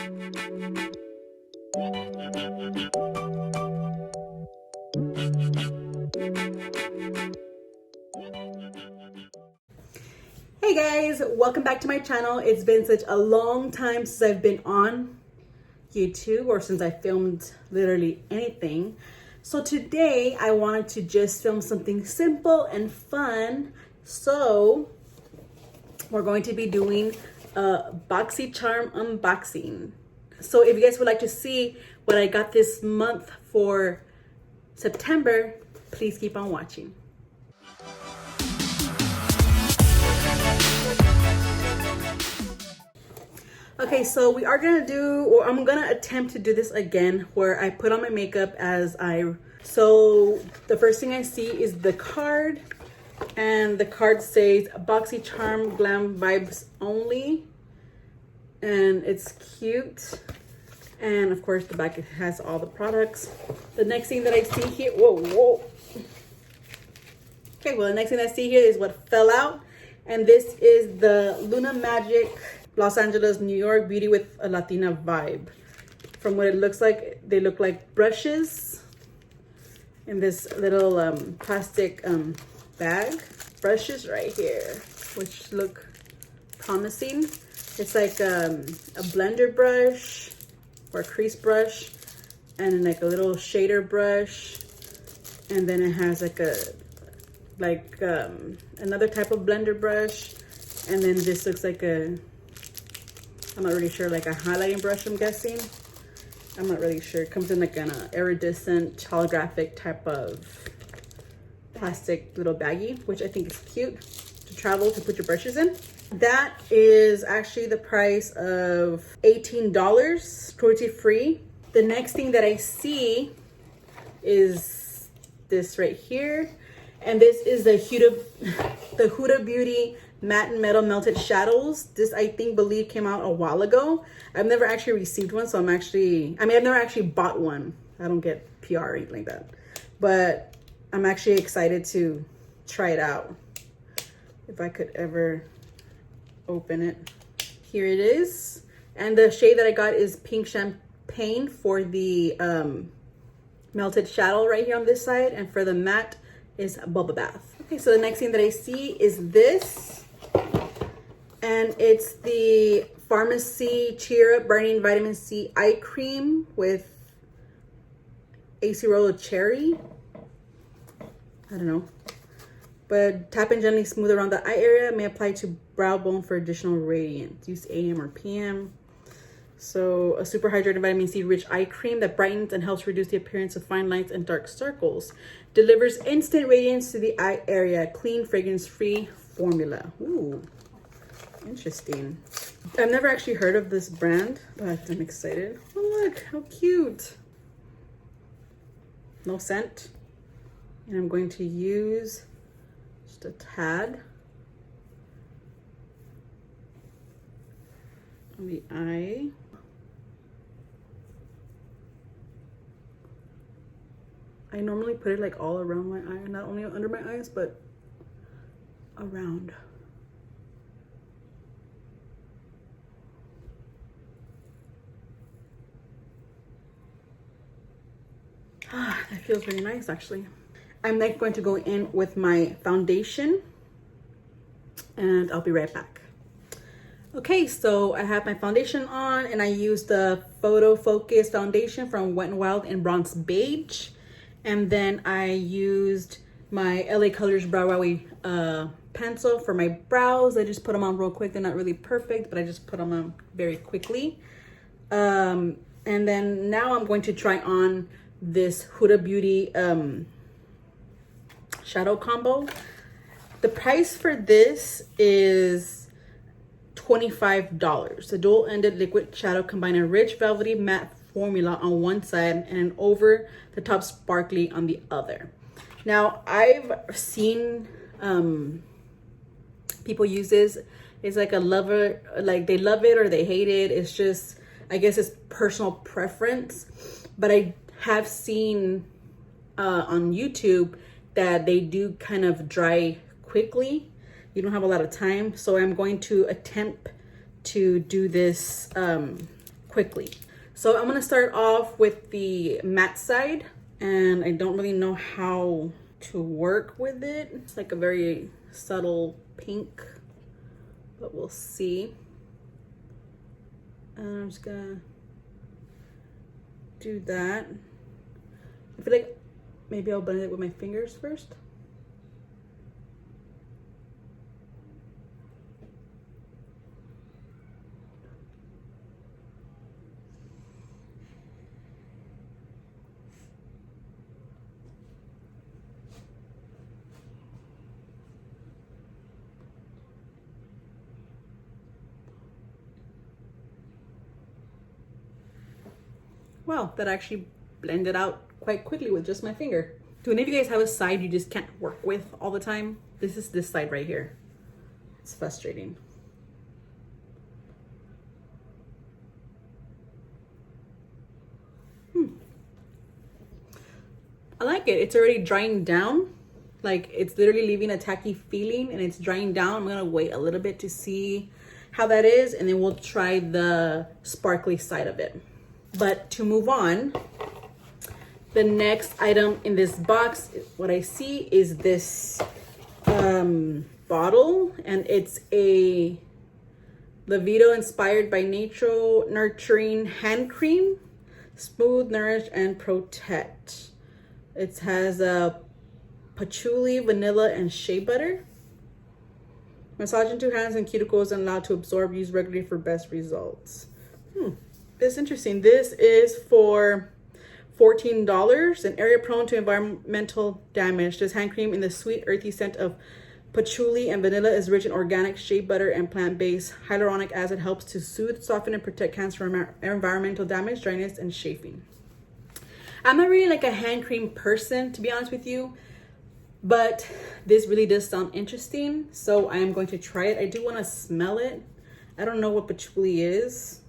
Hey guys, welcome back to my channel. It's been such a long time since I've been on YouTube or since I filmed literally anything. So today I wanted to just film something simple and fun. So we're going to be doing a BoxyCharm unboxing. So if you guys would like to see what I got this month for September, please keep on watching. Okay, so we are gonna do, or I'm gonna attempt to do this again, where I put on my makeup so the first thing I see is the card, and the card says BoxyCharm Glam Vibes Only, and it's cute. And of course the back, it has all the products. The next thing that I see here, whoa. Okay, well the next thing I see here is what fell out, and this is the Luna Magic Los Angeles, New York Beauty with a Latina Vibe. From what it looks like, they look like brushes in this little plastic bag. Brushes right here, which look promising. It's like a blender brush or a crease brush, and like a little shader brush, and then it has like another type of blender brush, and then this looks like I'm not really sure, like a highlighting brush, I'm guessing. I'm not really sure. It comes in like an iridescent holographic type of plastic little baggie, which I think is cute to travel, to put your brushes in. That is actually the price of $18, cruelty free. The next thing that I see is this right here. And this is the Huda Beauty Matte and Metal Melted Shadows. This, I believe came out a while ago. I've never actually received one, so I've never actually bought one. I don't get PR or anything like that. But I'm actually excited to try it out. If I could ever open it. Here it is. And the shade that I got is Pink Champagne for the melted shadow right here on this side. And for the matte is Bubble Bath. Okay, so the next thing that I see is this. And it's the Pharmacy Cheer Up Burning Vitamin C Eye Cream with acerola cherry. I don't know. But tap and gently smooth around the eye area. May apply to brow bone for additional radiance. Use AM or PM. So a super hydrated vitamin C rich eye cream that brightens and helps reduce the appearance of fine lines and dark circles. Delivers instant radiance to the eye area. Clean, fragrance-free formula. Ooh, interesting. I've never actually heard of this brand, but I'm excited. Oh, look, how cute. No scent. And I'm going to use just a tad on the eye. I normally put it like all around my eye, not only under my eyes, but around. Ah, that feels very nice actually. I'm next going to go in with my foundation and I'll be right back. Okay, so I have my foundation on and I used the Photo Focus foundation from Wet n Wild in Bronze Beige. And then I used my LA Colors Brow Wowie pencil for my brows. I just put them on real quick. They're not really perfect, but I just put them on very quickly. And then now I'm going to try on this Huda Beauty shadow combo. The price for this is $25. The dual-ended liquid shadow combines a rich velvety matte formula on one side and an over-the-top sparkly on the other. Now, I've seen people use this. It's like a lover, like they love it or they hate it. It's just, I guess it's personal preference. But I have seen on YouTube that they do kind of dry quickly. You don't have a lot of time. So I'm going to attempt to do this quickly. So I'm gonna start off with the matte side, and I don't really know how to work with it. It's like a very subtle pink, but we'll see. And I'm just gonna do that. I feel like maybe I'll blend it with my fingers first. Wow, that actually blended out quite quickly with just my finger. Do any of you guys have a side you just can't work with all the time? This is this side right here. It's frustrating. I like it. It's already drying down. Like, it's literally leaving a tacky feeling and it's drying down. I'm gonna wait a little bit to see how that is, and then we'll try the sparkly side of it. But to move on, the next item in this box, what I see is this bottle, and it's a Levito inspired by nature nurturing hand cream, smooth, nourish, and protect. It has a patchouli, vanilla, and shea butter. Massage into hands and cuticles and allow to absorb. Use regularly for best results. It's interesting. This is for $14. An area prone to environmental damage. This hand cream in the sweet, earthy scent of patchouli and vanilla is rich in organic shea butter and plant-based. Hyaluronic acid helps to soothe, soften, and protect hands from environmental damage, dryness, and chafing. I'm not really like a hand cream person, to be honest with you, but this really does sound interesting, so I am going to try it. I do want to smell it. I don't know what patchouli is.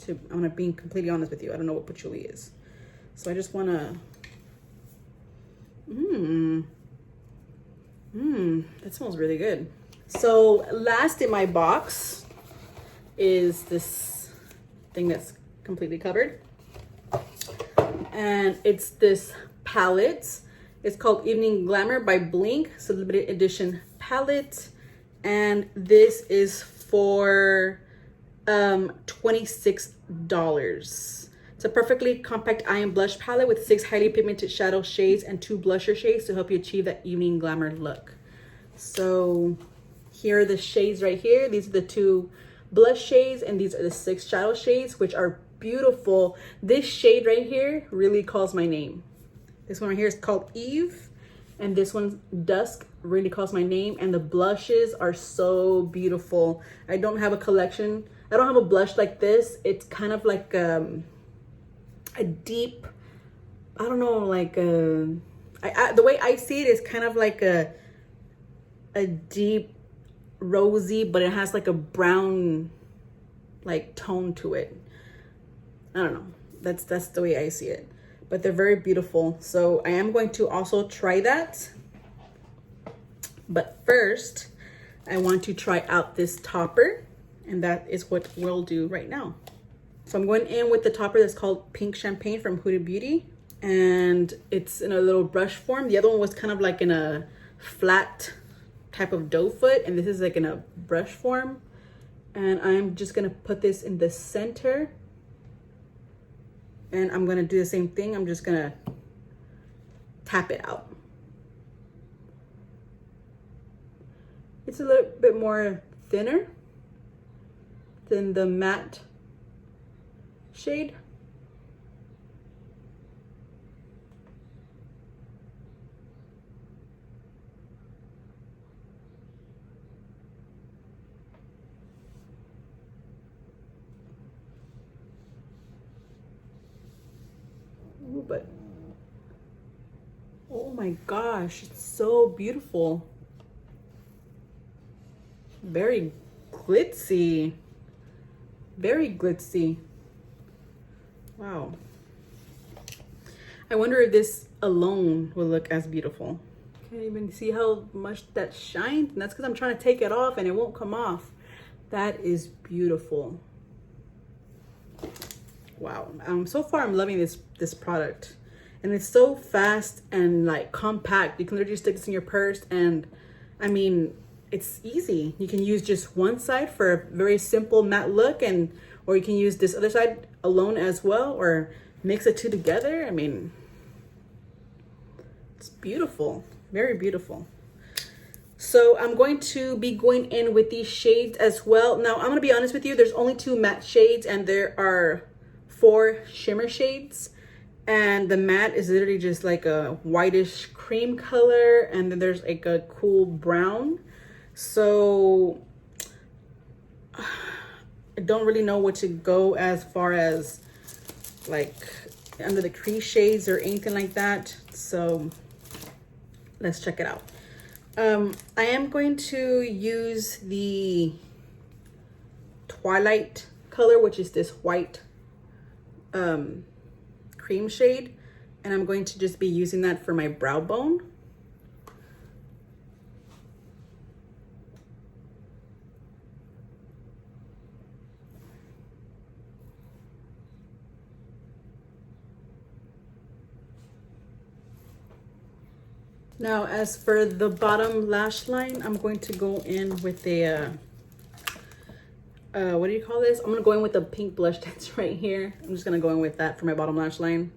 I'm gonna be completely honest with you. I don't know what patchouli is, so I just want to. That smells really good. So last in my box is this thing that's completely covered, and it's this palette. It's called Evening Glamour by Blink. It's a limited edition palette, and this is for $26. It's a perfectly compact eye and blush palette with 6 highly pigmented shadow shades and 2 blusher shades to help you achieve that evening glamour look. So here are the shades right here. These are the 2 blush shades, and these are the 6 shadow shades, which are beautiful. This shade right here really calls my name. This one right here is called Eve, and this one's Dusk really calls my name, and the blushes are so beautiful. I don't have a collection. I don't have a blush like this. It's kind of like a deep, I don't know, like the way I see it is kind of like a deep rosy, but it has like a brown like tone to it. I don't know. That's the way I see it. But they're very beautiful. So I am going to also try that. But first, I want to try out this topper. And that is what we'll do right now. So I'm going in with the topper that's called Pink Champagne from Huda Beauty. And it's in a little brush form. The other one was kind of like in a flat type of doe foot. And this is like in a brush form. And I'm just going to put this in the center. And I'm gonna do the same thing. I'm just gonna tap it out. It's a little bit more thinner than the matte shade. But oh my gosh, it's so beautiful. Very glitzy. Very glitzy. Wow. I wonder if this alone will look as beautiful. Can't even see how much that shines. And that's because I'm trying to take it off and it won't come off. That is beautiful. wow. So far I'm loving this product, and it's so fast and like compact. You can literally stick this in your purse, and I mean, it's easy. You can use just one side for a very simple matte look, and or you can use this other side alone as well, or mix the two together. I mean, it's beautiful, very beautiful. So I'm going to be going in with these shades as well. Now, I'm gonna be honest with you, there's only 2 matte shades and there are 4 shimmer shades. And the matte is literally just like a whitish cream color, and then there's like a cool brown. So I don't really know what to go as far as like under the crease shades or anything like that. So let's check it out. I am going to use the Twilight color, which is this white cream shade, and I'm going to just be using that for my brow bone. Now, as for the bottom lash line, I'm going to go in with a, what do you call this? I'm gonna go in with the pink blush that's right here. I'm just gonna go in with that for my bottom lash line.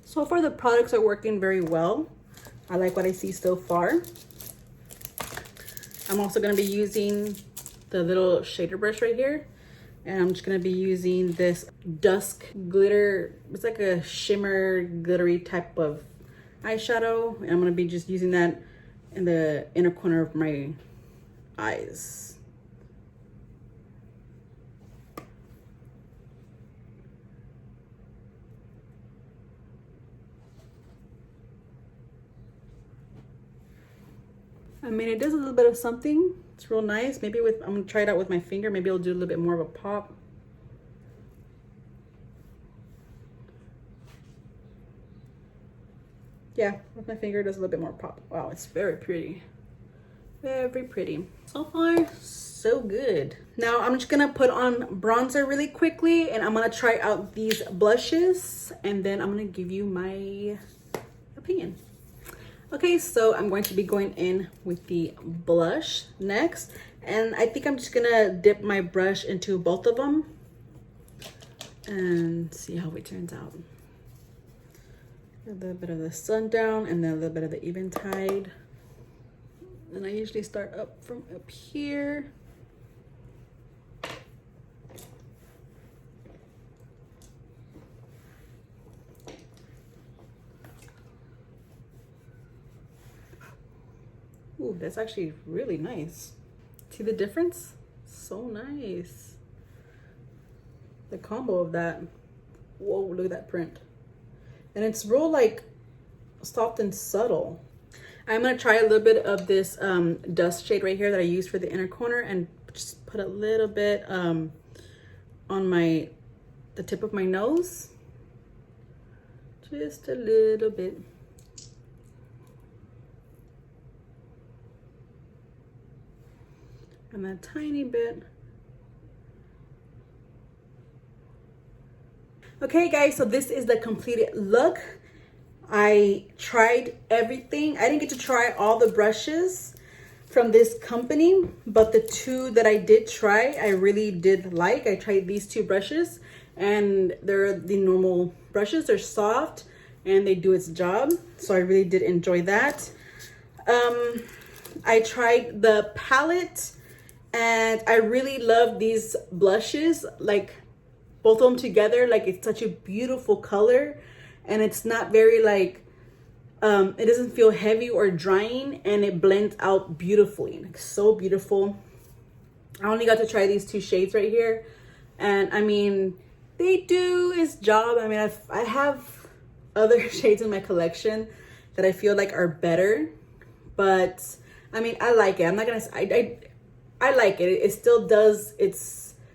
So far, the products are working very well. I like what I see so far. I'm also going to be using the little shader brush right here. And I'm just going to be using this dusk glitter. It's like a shimmer glittery type of eyeshadow. And I'm going to be just using that in the inner corner of my eyes. I mean, it does a little bit of something. It's real nice. Maybe with, I'm gonna try it out with my finger. Maybe it'll do a little bit more of a pop. Yeah, with my finger it does a little bit more pop. Wow, it's very pretty. Very pretty. So far, so good. Now I'm just gonna put on bronzer really quickly, and I'm gonna try out these blushes, and then I'm gonna give you my opinion. Okay, so I'm going to be going in with the blush next, and I think I'm just gonna dip my brush into both of them and see how it turns out. A little bit of the sundown and then a little bit of the eventide. And I usually start up from up here. Ooh, that's actually really nice. See the difference? So nice. The combo of that. Whoa, look at that print. And it's real like soft and subtle. I'm gonna try a little bit of this dust shade right here that I used for the inner corner, and just put a little bit on the tip of my nose. Just a little bit. And a tiny bit. Okay guys, so this is the completed look. I tried everything. I didn't get to try all the brushes from this company, but the 2 that I did try, I really did like. I tried these 2 brushes, and they're the normal brushes. They're soft and they do its job. So I really did enjoy that. I tried the palette, and I really love these blushes, like both of them together. Like, it's such a beautiful color, and it's not very like, it doesn't feel heavy or drying, and it blends out beautifully, like so beautiful. I only got to try these 2 shades right here, and I mean, they do its job. I mean, I have other shades in my collection that I feel like are better, but I mean, I like it. I'm not gonna say, I like it. It still does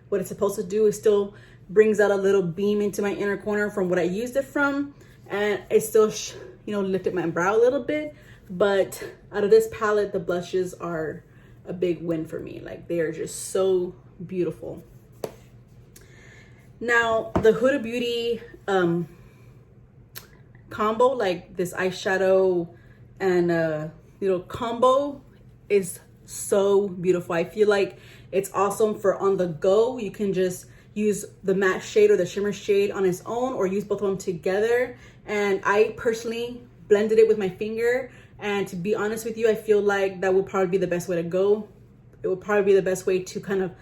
what it's supposed to do. It still brings out a little beam into my inner corner from what I used it from, and it still lifted my brow a little bit. But out of this palette, the blushes are a big win for me. Like, they are just so beautiful. Now the Huda Beauty combo, like this eyeshadow and little combo, is so beautiful. I feel like it's awesome for on the go. You can just use the matte shade or the shimmer shade on its own, or use both of them together. And I personally blended it with my finger, and to be honest with you, I feel like that would probably be the best way to go. It would probably be the best way to kind of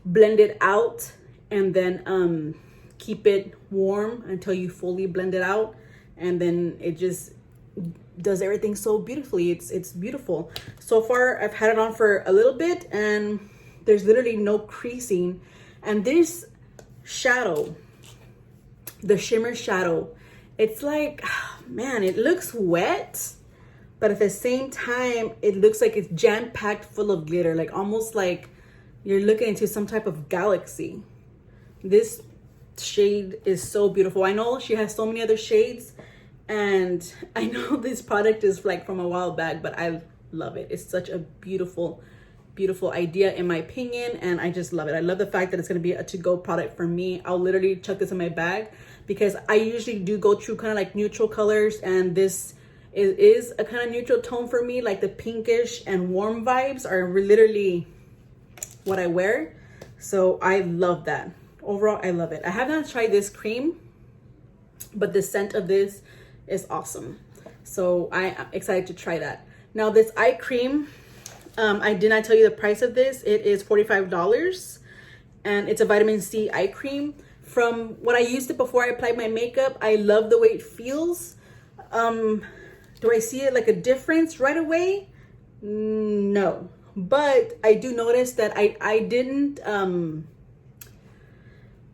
blend it out, and then keep it warm until you fully blend it out, and then it just does everything so beautifully. It's beautiful. So far I've had it on for a little bit, and there's literally no creasing. And this shadow, the shimmer shadow, it's like, man, it looks wet, but at the same time it looks like it's jam-packed full of glitter, like almost like you're looking into some type of galaxy. This shade is so beautiful. I know she has so many other shades, and I know this product is like from a while back, but I love it. It's such a beautiful idea in my opinion, and I just love it. I love the fact that it's going to be a to-go product for me. I'll literally chuck this in my bag, because I usually do go through kind of like neutral colors, and this is a kind of neutral tone for me. Like the pinkish and warm vibes are literally what I wear, so I love that. Overall, I love it. I have not tried this cream, but the scent of this is awesome, so I am excited to try that. Now this eye cream, I did not tell you the price of this. It is $45, and it's a vitamin C eye cream. From when I used it before I applied my makeup, I love the way it feels. Do I see it like a difference right away? No, but I do notice that I didn't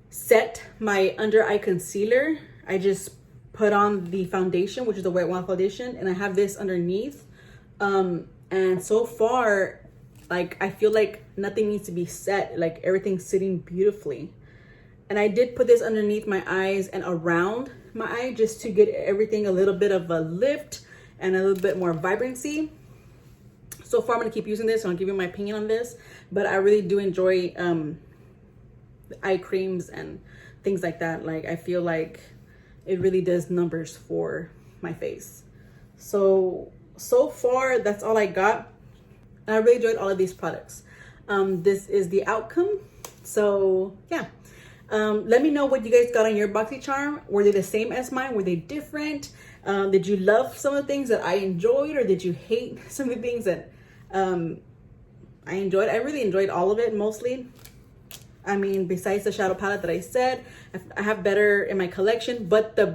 set my under eye concealer. I just put on the foundation, which is the Wet n Wild foundation, and I have this underneath. And so far, like, I feel like nothing needs to be set. Like, everything's sitting beautifully. And I did put this underneath my eyes and around my eye, just to get everything a little bit of a lift and a little bit more vibrancy. So far, I'm gonna keep using this, and I'll give you my opinion on this. But I really do enjoy eye creams and things like that. Like, I feel like it really does numbers for my face. So far, that's all I got. And I really enjoyed all of these products. This is the outcome. So yeah, let me know what you guys got on your BoxyCharm. Were they the same as mine? Were they different? Did you love some of the things that I enjoyed, or did you hate some of the things that I enjoyed? I really enjoyed all of it, mostly. I mean, besides the shadow palette that I said, I have better in my collection, but the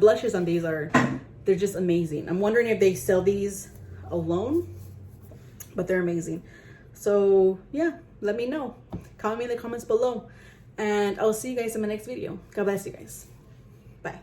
blushes on these they're just amazing. I'm wondering if they sell these alone, but they're amazing. So yeah, let me know. Comment me in the comments below, and I'll see you guys in my next video. God bless you guys. Bye.